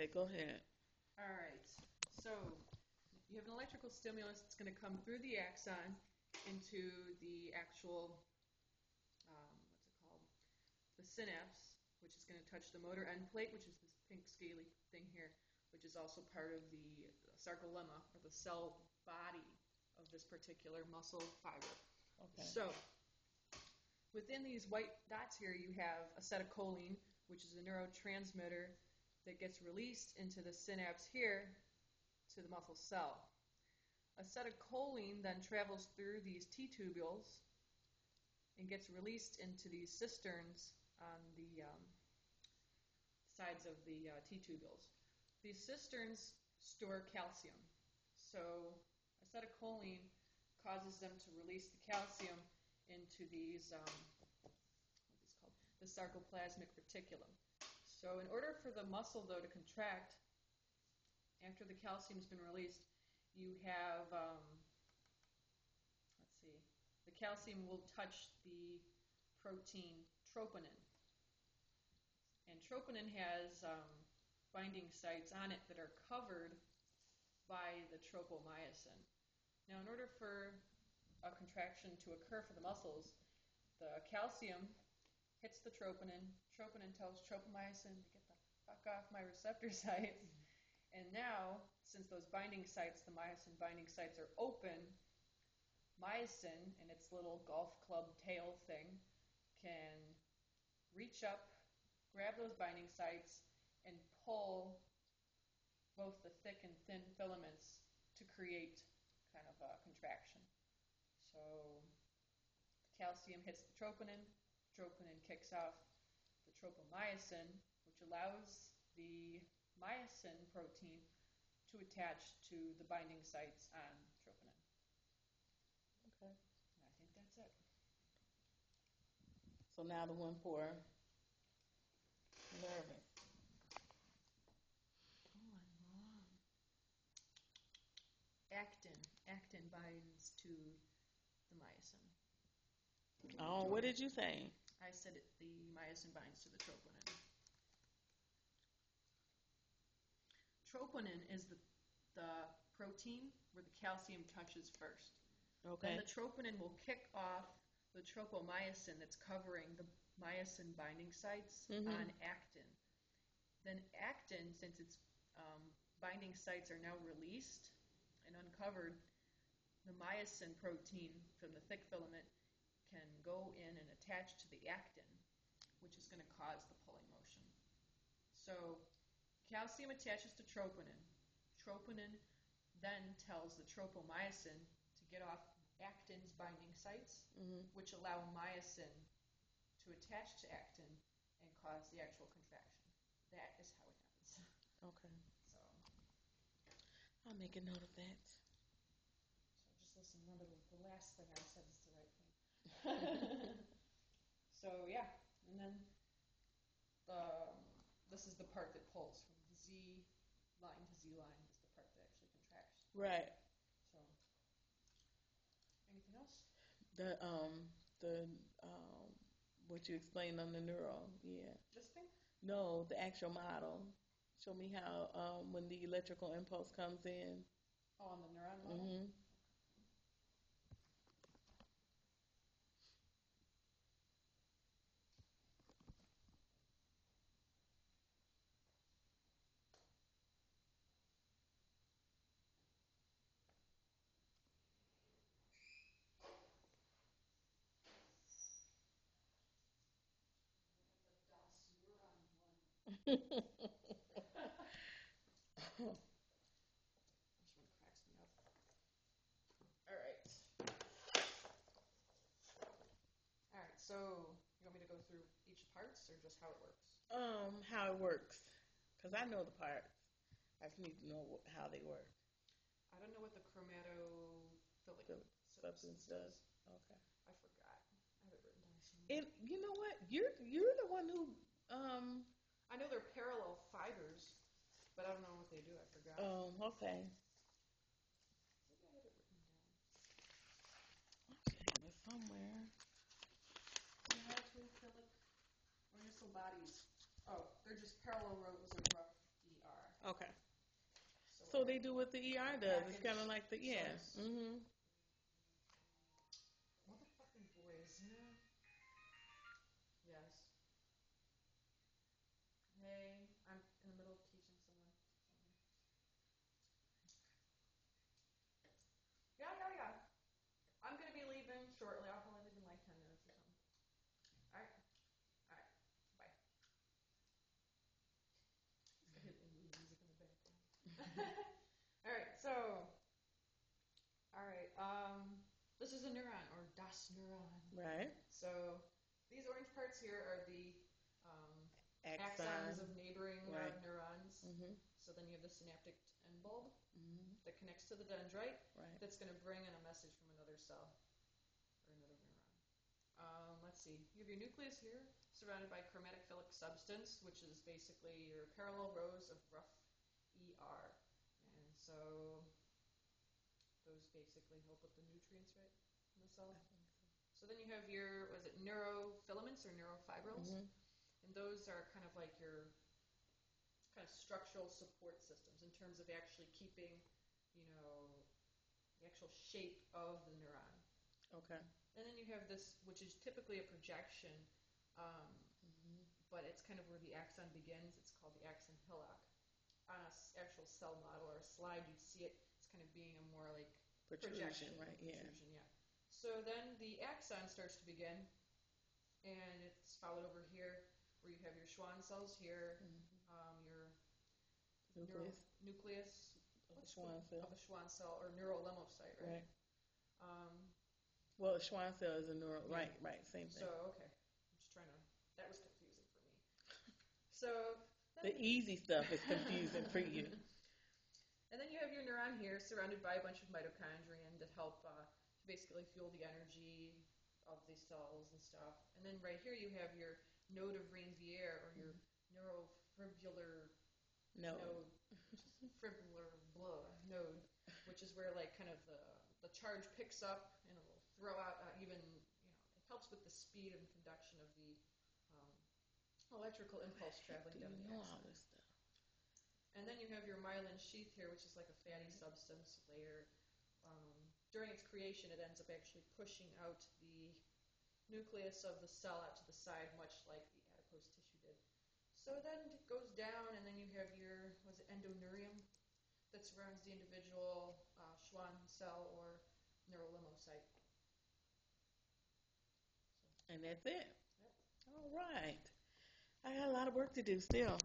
Okay, go ahead. All right. So you have an electrical stimulus that's going to come through the axon into the actual, what's it called? The synapse, which is going to touch the motor end plate, which is this pink scaly thing here, which is also part of the sarcolemma, or the cell body of this particular muscle fiber. Okay. So within these white dots here, you have acetylcholine, which is a neurotransmitter that gets released into the synapse here to the muscle cell. Acetylcholine then travels through these T-tubules and gets released into these cisterns on the sides of the T-tubules. These cisterns store calcium. So acetylcholine causes them to release the calcium into these, what are these called? The sarcoplasmic reticulum. So in order for the muscle, though, to contract, after the calcium's been released, you have, let's see, the calcium will touch the protein troponin. And troponin has binding sites on it that are covered by the tropomyosin. Now, in order for a contraction to occur for the muscles, the calcium hits the troponin. Troponin tells tropomyosin to get the fuck off my receptor sites. And now, since those binding sites, the myosin binding sites are open, myosin and its little golf club tail thing can reach up, grab those binding sites, and pull both the thick and thin filaments to create kind of a contraction. So the calcium hits the troponin kicks off the tropomyosin, which allows the myosin protein to attach to the binding sites on troponin. Okay. And I think that's it. So now the one for nervous. Oh, I'm wrong. Actin. Actin binds to the myosin. Oh, what did you say? I said the myosin binds to the troponin. Troponin is the protein where the calcium touches first. Okay. Then the troponin will kick off the tropomyosin that's covering the myosin binding sites on actin. Then actin, since its binding sites are now released and uncovered, the myosin protein from the thick filament can go in and attach to the actin, which is going to cause the pulling motion. So calcium attaches to troponin. Troponin then tells the tropomyosin to get off actin's binding sites, which allow myosin to attach to actin and cause the actual contraction. That is how it happens. Okay. So I'll make a note of that. just listen, remember the last thing I said is the right thing. So yeah, and then this is the part that pulls from the Z line to Z line is the part that actually contracts. Right. So anything else? The what you explained on the neural, yeah. This thing? No, the actual model. Show me how when the electrical impulse comes in. Oh, on the neuron model? This one cracks me up. All right, so you want me to go through each parts or just how it works? How it works, because I know the parts. I just need to know how they work. I don't know what the chromatophilic The substance does. Okay. I forgot. I have it written down somewhere. And you know what? You're the one who I know they're parallel fibers, but I don't know what they do. I forgot. Okay. Maybe I have it written down. Okay, it's somewhere. Chromatophilic or missile bodies. Oh, they're just parallel rows of rough DR. they do what the ER does. It's kind of package like the, yeah. sites. Mhm. Motherfucking boys, you know? Yes. Hey, I'm in the middle of teaching someone. Yeah, yeah, yeah. I'm gonna be leaving shortly. I'll probably leave in like 10 minutes or something. All right, all right. Bye. It's got his indie music in the background. All right, so, all right. This is a neuron or das neuron. Right. So these orange parts here are the um, Axon. axons of neighboring Right. neurons. Mhm. So then you have the synaptic end bulb Mhm. that connects to the dendrite. Right. That's going to bring in a message from another cell or another neuron. Let's see. You have your nucleus here, surrounded by chromatophilic substance, which is basically your parallel rows of rough ER. And so those basically help with the nutrients, right, in the cell. So then you have your, was it neurofilaments or neurofibrils? Mhm. And those are kind of like your kind of structural support systems in terms of actually keeping, you know, the actual shape of the neuron. Okay. And then you have this, which is typically a projection, um, Mhm. but it's kind of where the axon begins. It's called the axon hillock. On an actual cell model or a slide, you'd see it. It's kind of being a more like Protrusion, projection, right? Yeah. protrusion, yeah. So then the axon starts to begin, and it's followed over here, where you have your Schwann cells here, your Nucleus nucleus of a Schwann cell. of a Schwann cell or neurolemocyte, right? Right. Um, Well, a Schwann cell is a neural. Yeah. Right. Right. Same thing. so okay, I'm just trying to. That was confusing for me. So The easy stuff is confusing for you. And then you have your neuron here, surrounded by a bunch of mitochondria that help to basically fuel the energy of these cells and stuff. And then right here you have your node of Ranvier or your neurofibrillar No. node, fibrillar blah node, which is where like kind of the charge picks up and it will throw out even it helps with the speed and conduction of the um, electrical impulse traveling Do down you the know axon. all this stuff? And then you have your myelin sheath here, which is like a fatty substance layer. During its creation, it ends up actually pushing out the nucleus of the cell out to the side, much like the adipose tissue did. So then it goes down, and then you have your, was it endoneurium, that surrounds the individual Schwann cell or neurolemocyte. And that's it. Yep. All right. I got a lot of work to do still.